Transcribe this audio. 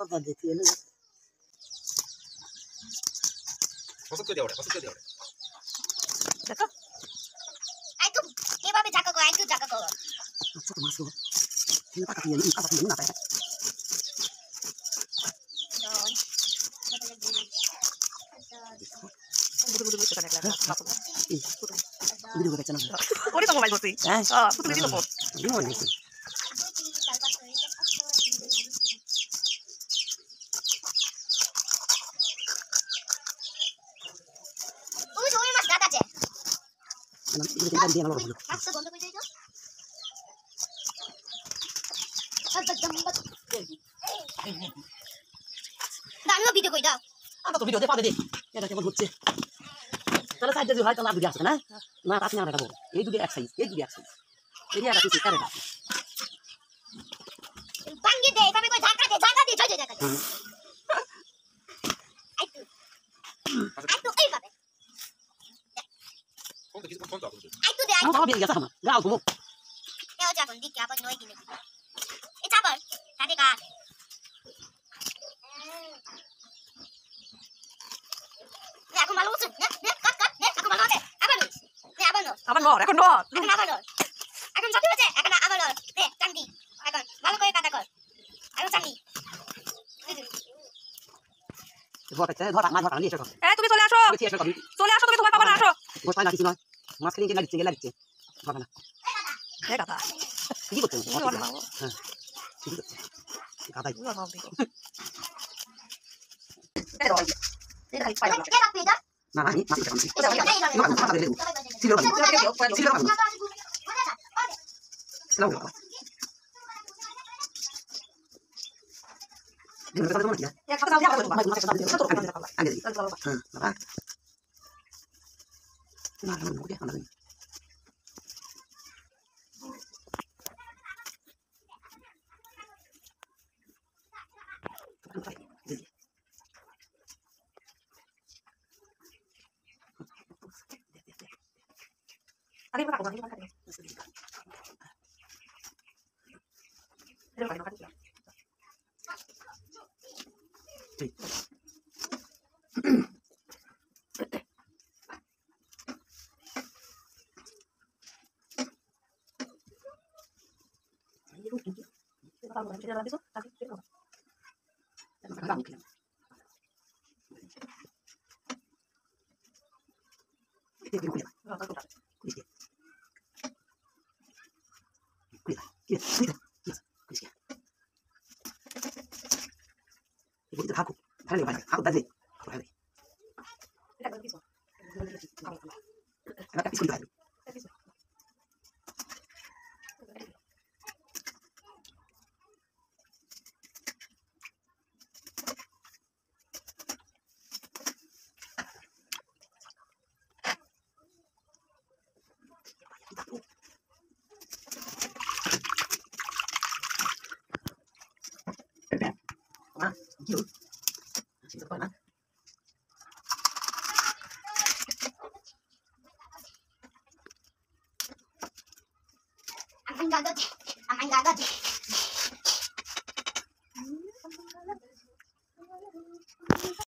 apa দেখি এনে কত করে দেওয়া কত করে দেওয়া দেখো আই তো এভাবে ঝাঁকা কর আই তো ঝাঁকা কর আচ্ছা তো মাছ এনে টাকা দিয়ে না পায় ভিডিও করতে না ওরে তো মোবাইল করছি হ্যাঁ তুমি দিলো পর মোবাইল করছি ওই ওই মাছ দাদা আছে না এটা কেন দিয়ে আমার বলো মাছ বন্ধ করে দিও দাঁড়িয়ে ভিডিও কই দাও আমরা তো ভিডিওতে পাবে দে এটা কেমন হচ্ছে তাহলে সাইড যদি হয় তাহলে আর দুটো আছে না না আপনি আর এটা বল এই দুটো এক সাইজ এই দুটো এক সাইজ এই আর কিছু করে না ভাঙ্গি দে এভাবে কই ঝাঁকা দে জয় ঝাঁকা দে আই তো এইভাবে কোন কিছু কোন তো আই তো দে আই আমার বিয়ে গেছে আমার গাও ঘুমো এও যাবন দিকে আবার নয় কিনে এ চাবল কাটে কাট এখন ভালো হচ্ছে কাট এখন ভালো হবে আবার নো আবার নর এখন নর এখন সত্যি হচ্ছে এখন আবার নো দে চান্দি এখন ভালো করে কাটা কর এখন চান্দি ধর আমার ধর নিয়ে এসো তুমি চলে আসো তুমি তোমার বাবা আসো বস পাই না কিছু নয় মাছ কিনে লাগছে হবে না হে দাদা কি করতে হ্যাঁ ঠিক আছে দাদাই না না মাছ ছিল Aman gagat.